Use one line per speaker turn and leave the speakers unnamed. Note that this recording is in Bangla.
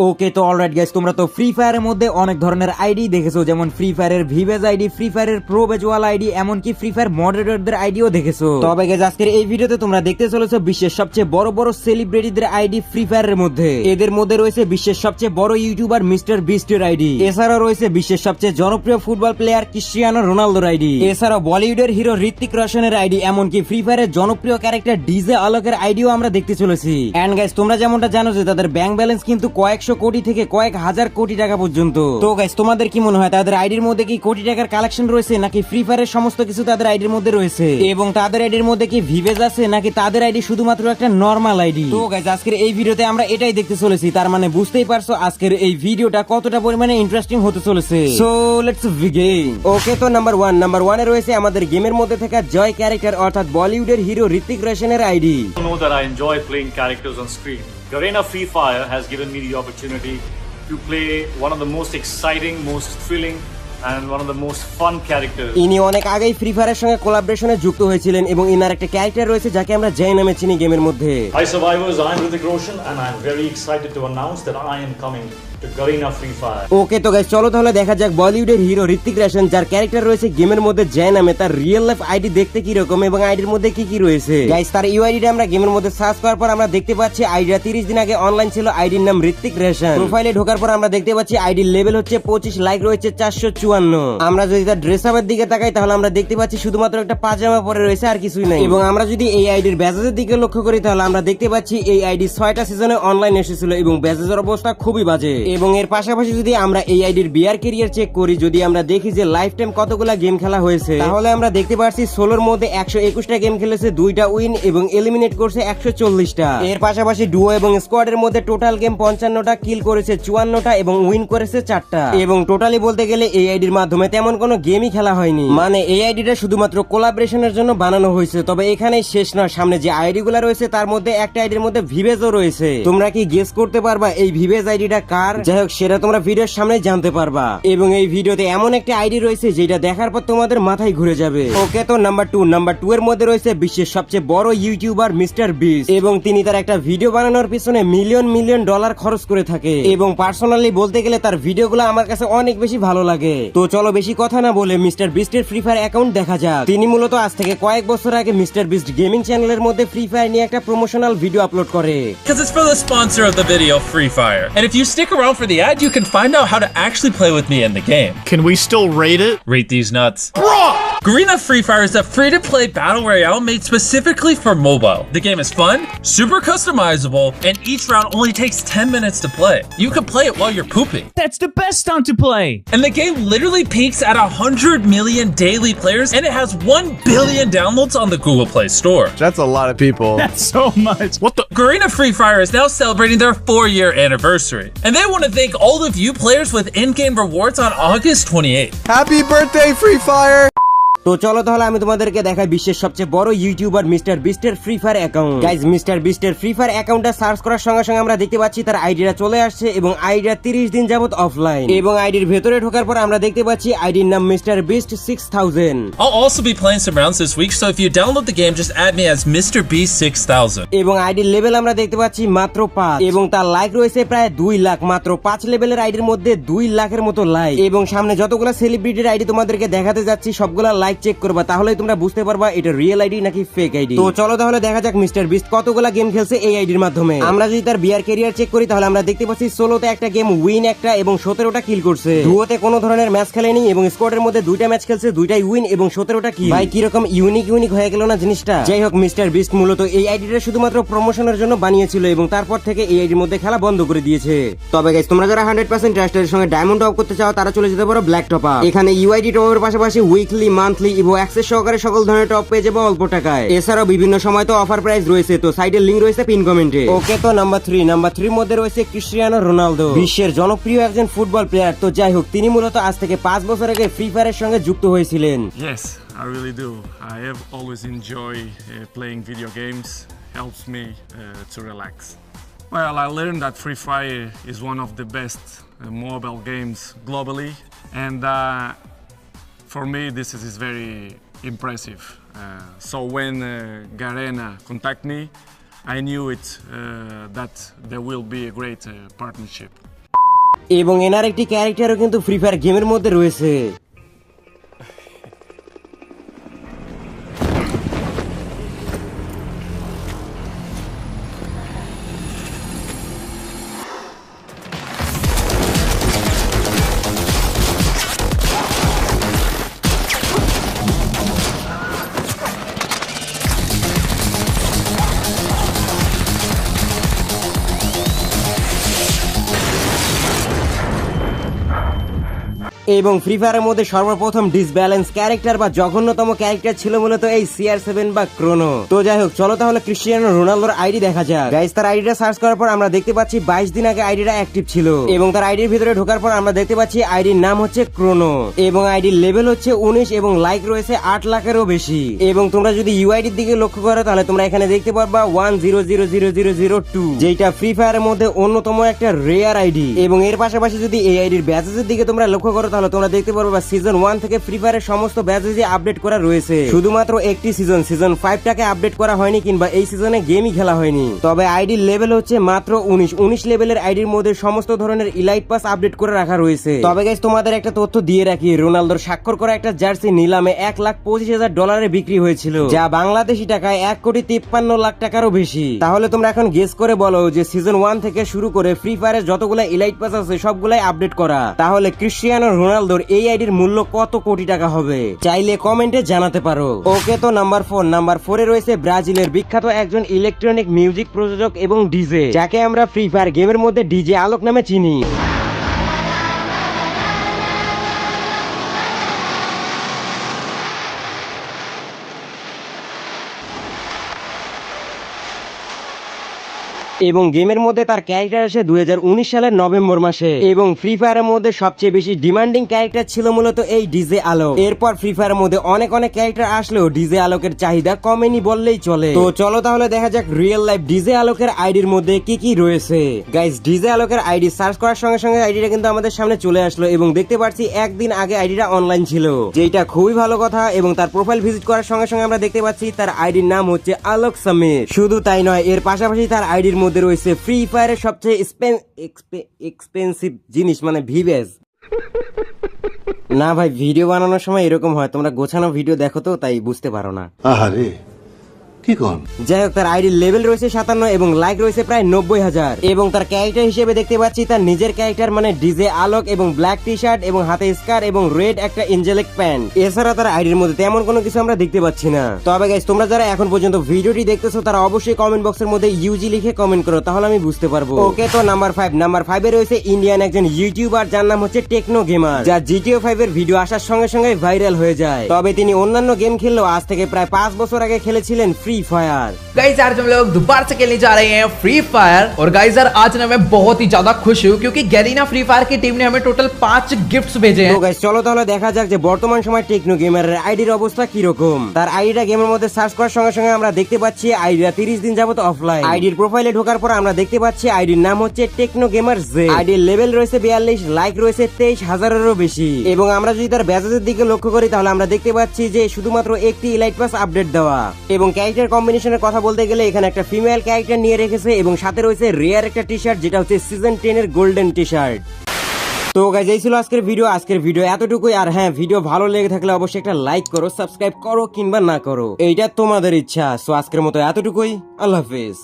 ওকে তো অলরাইট গাইস, তোমরা তো ফ্রি ফায়ারের মধ্যে অনেক ধরনের আইডি দেখেছো, যেমন ফ্রি ফায়ারের ভিভেজ আইডি, ফ্রি ফায়ারের প্রো বেজওয়াল আইডি, এমনকি ফ্রি ফায়ার মডারেটরদের আইডিও দেখেছো। তবে গাইস আজকের এই ভিডিওতে তোমরা দেখতে চলেছো বিশ্বের সবচেয়ে বড় বড় সেলিব্রিটিদের আইডি ফ্রি ফায়ারের মধ্যে। এদের মধ্যে রয়েছে বিশ্বের সবচেয়ে বড় ইউটিউবার মিস্টার বিস্টের আইডি, এছাড়াও রয়েছে বিশ্বের সবচেয়ে জনপ্রিয় ফুটবল প্লেয়ার ক্রিস্টিয়ানো রোনালদোর আইডি, এছাড়াও বলিউডের হিরো ঋত্বিক রোশনের আইডি, এমনকি ফ্রি ফায়ারের জনপ্রিয় ক্যারেক্টার ডিজে আলোকের আইডিও আমরা দেখতে চলেছি। এন্ড গাইস তোমরা যেমনটা জানো যে তাদের ব্যাংক ব্যালেন্স কিন্তু কয়েকশো কোটি থেকে কয়েক হাজার কোটি টাকা পর্যন্ত। তো গাইস তোমাদের কি মনে হয় তাদের আইডির মধ্যে কি কোটি টাকার কালেকশন রয়েছে, নাকি ফ্রি ফায়ারের সমস্ত কিছু তাদের আইডির মধ্যে রয়েছে, এবং তাদের আইডির মধ্যে কি ভিভেজ আছে, নাকি তাদের আইডি শুধুমাত্র একটা নরমাল আইডি? তো গাইস আজকের এই ভিডিওতে আমরা এটাই দেখতে চলেছি, তার মানে বুঝতেই পারছো আজকের এই ভিডিওটা কতটা পরিমাণে ইন্টারেস্টিং হতে চলেছে। So let's begin. ওকে তো নাম্বার 1 এ রয়েছে আমাদের গেমের মধ্যে থাকা জয় ক্যারেক্টার, অর্থাৎ বলিউডের হিরো ঋত্বিক রোশনের ID.
You know that I enjoy playing characters on screen. Garena Free Fire has given me the opportunity to play one of the most exciting, most thrilling and one of the most fun characters.
ইনি অনেক আগেই ফ্রি ফায়ারের সঙ্গে কোলাবোরেশনে যুক্ত হয়েছিলেন এবং ইনার একটা ক্যারেক্টার রয়েছে যাকে আমরা জয় নামে চিনি গেমের মধ্যে।
Hi survivors, I am Hrithik Roshan and I am very excited to announce that I am coming to Garena Free Fire.
ওকে তো গাইস চলো তাহলে দেখা যাক বলিউডের হিরো ঋত্বিক রোশন, যার ক্যারেক্টার রয়েছে গেমের মধ্যে জয় নামে, তার রিয়েল লাইফ আইডি দেখতে কি রকম এবং আইডির মধ্যে কি কি রয়েছে। গাইস তার ইউআইডিটা আমরা গেমের মধ্যে সার্চ করার পর আমরা দেখতে পাচ্ছি আইডিটা 30 দিন আগে অনলাইন ছিল, আইডির নাম ঋত্বিক রোশন। প্রোফাইলে ঢোকার পর আমরা দেখতে পাচ্ছি আইডির লেভেল হচ্ছে 25, লাইক রয়েছে 454। আমরা যদি তার ড্রেস আপের দিকে তাকাই তাহলে আমরা দেখতে পাচ্ছি শুধুমাত্র একটা পাজামা পরে রয়েছে, আর কিছুই নাই। এবং আমরা যদি এই আইডির ব্যাজেজের দিকে লক্ষ্য করি তাহলে আমরা দেখতে পাচ্ছি এই আইডি 6টা সিজনে অনলাইন এসেছিল এবং ব্যাজেজের অবস্থা খুবই বাজে। এবং এর পাশাপাশি যদি আমরা এই আইডির বিআর ক্যারিয়ার চেক করি, যদি আমরা দেখি যে লাইফ টাইম কতগুলা গেম খেলা হয়েছে, তাহলে আমরা দেখতে পাচ্ছি সোলোর মধ্যে 121টা গেম খেলেছে, 2টা উইন এবং এলিমিনেট করছে 140টা। এর পাশাপাশি ডুও এবং স্কোয়াডের মধ্যে টোটাল গেম 55টা, কিল করেছে 54টা এবং উইন করেছে 4টা। এবং টোটালি বলতে গেলে এই আইডির মাধ্যমে তেমন কোনো গেমই খেলা হয়নি, মানে এই আইডিটা শুধুমাত্র কোলাবোরেশনের জন্য বানানো হয়েছে। তবে এখানেই শেষ নয়, সামনে যে আইডি গুলা রয়েছে তার মধ্যে একটা আইডির মধ্যে ভিভেজও রয়েছে। তোমরা কি গেস করতে পারবা এই ভিভেজ আইডিটা কার? যাই হোক সেটা তোমরা ভিডিওর সামনে জানতে পারবা। এবং এই ভিডিওতে এমন একটা আইডি রয়েছে যেটা দেখার পর তোমাদের মাথায় ঘুরে যাবে। ওকে তো নাম্বার 2 এর মধ্যে রয়েছে বিশ্বের সবচেয়ে বড় ইউটিউবার মিস্টার বিস্ট, এবং তিনি তার একটা ভিডিও বানানোর পিছনে মিলিয়ন মিলিয়ন ডলার খরচ করে থাকে। এবং পার্সোনালি বলতে গেলে তার ভিডিওগুলো আমার কাছে অনেক বেশি ভালো লাগে। তো চলো বেশি কথা না বলে মিস্টার বিস্টের ফ্রি ফায়ার অ্যাকাউন্ট দেখা যাক। তিনি মূলত আজ থেকে কয়েক বছর আগে মিস্টার বিস্ট গেমিং চ্যানেলের মধ্যে ফ্রি ফায়ার নিয়ে একটা প্রমোশনাল ভিডিও আপলোড করে।
Because it's for the sponsor of the video, Free Fire. And if you stick around for the ad, you can find out how to actually play with me in the game.
Can we still rate it?
Rate these nuts. Garena Free Fire is a free-to-play battle royale made specifically for mobile. The game is fun, super customizable, and each round only takes 10 minutes to play. You can play it while you're pooping.
That's the best time to play.
And the game literally peaks at 100 million daily players, and it has 1 billion downloads on the Google Play Store.
That's a lot of people.
That's so much.
What the?
Garena Free Fire is now celebrating their 4-year anniversary, and they want to thank all of you players with in-game rewards on August 28th.
Happy birthday, Free Fire!
তো চলো তাহলে আমি তোমাদেরকে দেখাই বিশ্বের সবচেয়ে বড় ইউটিউবার মিস্টার বিস্টের free fire account. Guys mister বিস্টের ফ্রি ফায়ার অ্যাকাউন্টটা সার্চ করার সঙ্গে সঙ্গে আমরা দেখতে পাচ্ছি তার আইডিটা চলে আসছে এবং আইডিটা 30 দিন যাবত অফলাইন। এবং আইডির ভেতরে ঢোকার পর আমরা দেখতে পাচ্ছি আইডির নাম mister beast 6000।
I'll also be playing some rounds this week, so if you download the game, just add me as Mr. Beast 6000.
এবং আইডির লেভেল আমরা দেখতে পাচ্ছি মাত্র 5, এবং তার লাইক রয়েছে প্রায় 2 লাখ। মাত্র 5 লেভেলের আইডির মধ্যে 2 লাখের মতো লাইক। এবং সামনে যতগুলো সেলিব্রিটির আইডি তোমাদেরকে দেখাতে যাচ্ছি সবগুলা লাইক চেক করবা, তাহলে তোমরা বুঝতে পারবা এটা রিয়েল আইডি নাকি ফেক আইডি। তো চলো তাহলে দেখা যাক মিস্টার বিস্ট কতগুলা গেম খেলছে এই আইডির মাধ্যমে। আমরা যদি তার বিআর ক্যারিয়ার চেক করি তাহলে আমরা দেখতে পাচ্ছি সোলোতে একটা গেম উইন একটা এবং 17টা কিল করছে। ডুওতে কোনো ধরনের ম্যাচ খেলেনি এবং স্কোয়াডের মধ্যে 2টা ম্যাচ খেলছে, 2টাই উইন এবং 17টা কিল। ভাই কি রকম ইউনিক হয়ে গেল না জিনিসটা। যাই হোক মিস্টার বিস্ট মূলত এই আইডিটা শুধুমাত্র প্রমোশনের জন্য বানিয়েছিল এবং তারপর থেকে এই আইডির মধ্যে খেলা বন্ধ করে দিয়েছে। তবে গাইস তোমরা যারা 100% ট্রাস্টের সঙ্গে ডায়মন্ড টপ করতে চাও তারা চলে যেতে পারো ব্ল্যাক টপ আপ। এখানে ইউআইডি টপের পাশাপাশি উইকলি, মান্থলি এবং অ্যাক্সেস সহকারে সকল ধরনের টপ পেয়ে যাবো অল্প টাকায়। এছাড়াও বিভিন্ন সময় তো অফার প্রাইস রয়েছে, তো সাইডের লিংক রয়েছে পিন কমেন্টে। ওকে তো নাম্বার 3 মধ্যে রয়েছে ক্রিস্টিয়ানো রোনালদো, বিশ্বের জনপ্রিয় একজন ফুটবল প্লেয়ার। তো যাই হোক তিনি মূলত আজ থেকে 5 বছর আগে ফ্রি ফায়ারের সঙ্গে যুক্ত হয়েছিলেন।
Yes, I really do. I have always enjoyed playing video games. Helps me to relax. Well, I learned that Free Fire is one of the best mobile games globally, and for me this is very impressive. So when Garena contact me, I knew it that there will be a great partnership.
এবং এনার একটি ক্যারেক্টারও কিন্তু ফ্রি ফায়ার গেমের মধ্যে রয়েছে। এবং ফ্রি ফায়ারের মধ্যে সর্বপ্রথম ডিসব্যালেন্স ক্যারেক্টার বা জঘন্যতম ক্যারেক্টার ছিল মূলত এই CR7 বা ক্রোনো। তো যাই হোক, চলো তাহলে ক্রিস্টিয়ানো রোনালদোর আইডি দেখা যাক। গাইস, তার আইডিটা সার্চ করার পর আমরা দেখতে পাচ্ছি 22 দিন আগে আইডিটা অ্যাক্টিভ ছিল এবং তার আইডির ভিতরে ঢোকার পর আমরা দেখতে পাচ্ছি আইডির নাম হচ্ছে ক্রোনো এবং আইডির লেভেল হচ্ছে 19 এবং লাইক রয়েছে 8 লাখেরও বেশি। এবং তোমরা যদি ইউআইডির দিকে লক্ষ্য করো তাহলে তোমরা এখানে দেখতে পারবা 10000002, যেটা ফ্রি ফায়ারের মধ্যে অন্যতম একটা রেয়ার আইডি। এবং এর পাশাপাশি যদি এই আইডির ব্যাচেসের দিকে তোমরা লক্ষ্য করো তাহলে তোমরা দেখতে পারবা সিজন 1 থেকে ফ্রি ফায়ারের সমস্ত ব্যাচেসই আপডেট করা রয়েছে। শুধুমাত্র একটি সিজন 5টাকে আপডেট করা হয়নি কিংবা এই সিজনে গেমই খেলা হয়নি। তবে আইডির লেভেল হচ্ছে মাত্র 19 লেভেলের আইডির মধ্যে সমস্ত ধরনের ইলাইট পাস আপডেট করে রাখা রয়েছে। তবে গাইস, তোমাদের একটা তথ্য দিয়ে রাখি, রোনালদোর স্বাক্ষর করা একটা জার্সি নিলামে $1,25,000 বিক্রি হয়েছিল, যা বাংলাদেশি টাকায় 1,53,00,000 টাকারও বেশি। তাহলে তোমরা এখন গেস করে বলো যে সিজন 1 থেকে শুরু করে ফ্রি ফায়ারের যতগুলো ইলাইট পাস আছে সবগুলাই আপডেট করা, তাহলে ক্রিস্টিয়ানো রোনালদোর এই আইডির মূল্য কত কোটি টাকা হবে? চাইলে কমেন্টে জানাতে পারো। ওকে, তো নাম্বার 4 রয়েছে ব্রাজিলের বিখ্যাত একজন ইলেকট্রনিক মিউজিক প্রযোজক এবং ডিজে, যাকে আমরা ফ্রি ফায়ার গেমের মধ্যে ডিজে আলোক নামে চিনি। এবং গেমের মধ্যে তার ক্যারেক্টার আসে 2019 সালের নভেম্বর মাসে। এবং ফ্রি ফায়ারের মধ্যে সবচেয়ে বেশি ডিমান্ডিং ক্যারেক্টার ছিল মূলত এই ডিজে আলোক। এরপর ফ্রি ফায়ারের মধ্যে অনেক ক্যারেক্টার আসলেও ডিজে আলোকের চাহিদা কমেনি বললেই চলে। তো চলো তাহলে দেখা যাক রিয়েল লাইফ ডিজে আলোকের আইডির মধ্যে কি কি রয়েছে। গাইস, ডিজে আলোকের আইডি সার্চ করার সঙ্গে সঙ্গে আইডিটা কিন্তু আমাদের সামনে চলে আসলো এবং দেখতে পাচ্ছি একদিন আগে আইডিটা অনলাইন ছিল, যেটা খুবই ভালো কথা। এবং তার প্রোফাইল ভিজিট করার সঙ্গে সঙ্গে আমরা দেখতে পাচ্ছি তার আইডির নাম হচ্ছে আলোক সামির। শুধু তাই নয়, এর পাশাপাশি তার আইডির মধ্যে রয়েছে ফ্রি ফায়ারের সবচেয়ে এক্সপেন্সিভ জিনিস মানে ভিভেজ। না ভাই, ভিডিও বানানোর সময় এরকম হয়, তোমরা গোছানো ভিডিও দেখো তো তাই বুঝতে পারো না।
আহারে কি কোন।
যাই হোক, তার আইডির লেভেল রয়েছে 57 এবং লাইক রয়েছে প্রায় 90,000। এবং তার ক্যারেক্টার হিসেবে দেখতে পাচ্ছি তার নিজের ক্যারেক্টার মানে ডিজে আলোক এবং ব্ল্যাক টি শার্ট এবং হাতে স্কার এবং রেড একটা এঞ্জেলিক প্যান্ট। এছাড়া তার আইডির মধ্যে তেমন কোনো কিছু আমরা দেখতে পাচ্ছি না। তবে গাইস, তোমরা যারা এখন পর্যন্ত ভিডিওটি দেখতেছো তারা অবশ্যই কমেন্ট বক্সের মধ্যে ইউজি লিখে কমেন্ট করো, তাহলে আমি বুঝতে পারবো। ওকে, তো নাম্বার 5 এ রয়েছে ইন্ডিয়ান একজন ইউটিউবার যার নাম হচ্ছে টেকনো গেমার, যা GTA 5 এর ভিডিও আসার সঙ্গে সঙ্গে ভাইরাল হয়ে যায়। তবে তিনি অন্যান্য গেম খেললেও আজ থেকে প্রায় 5 বছর আগে খেলেছিলেন ফ্রি ফায়ার।
गाइस, आज हम लोग दोबारा से खेलने जा रहे हैं फ्री फायर। और गाइस यार, आज ना मैं बहुत ही ज्यादा खुश हूँ क्योंकि गैरीना फ्री फायर की टीम ने हमें टोटल 5 गिफ्ट्स भेजे हैं।
তো গাইস, চলো তাহলে দেখা যাক যে বর্তমান সময় টেকনো গেমারের আইডির অবস্থা কি রকম। তার আইডিটা গেমের মধ্যে সার্চ করার সঙ্গে সঙ্গে আমরা দেখতে পাচ্ছি আইডিটা 30 দিন যাবত অফলাইন। আইডির প্রোফাইলে ঢোকার পর আমরা দেখতে পাচ্ছি আইডির নাম হচ্ছে টেকনো গেমার জে। আইডির লেভেল রয়েছে 42, লাইক রয়েছে 23,000-এরও বেশি। এবং আমরা যদি তার ব্যাচেসের দিকে লক্ষ্য করি তাহলে আমরা দেখতে পাচ্ছি যে শুধুমাত্র একটি ইলাইট পাস আপডেট দেওয়া। এবং ক্যারেক্টার কম্বিনেশনের কথা বলতে গেলে এখানে একটা ফিমেল ক্যারেক্টার নিয়ে রেখেছে এবং সাথে রয়েছে রেয়ার একটা টি শার্ট, যেটা হচ্ছে সিজন 10 এর গোল্ডেন টি শার্ট। তো গাইস, এই ছিল আজকের ভিডিও এতটুকুই। আর হ্যাঁ, ভিডিও ভালো লেগে থাকলে অবশ্যই একটা লাইক করো, সাবস্ক্রাইব করো কিংবা না করো, এইটা তোমাদের ইচ্ছা। সো আজকের মতো এতটুকুই, আল্লাহ হাফেজ।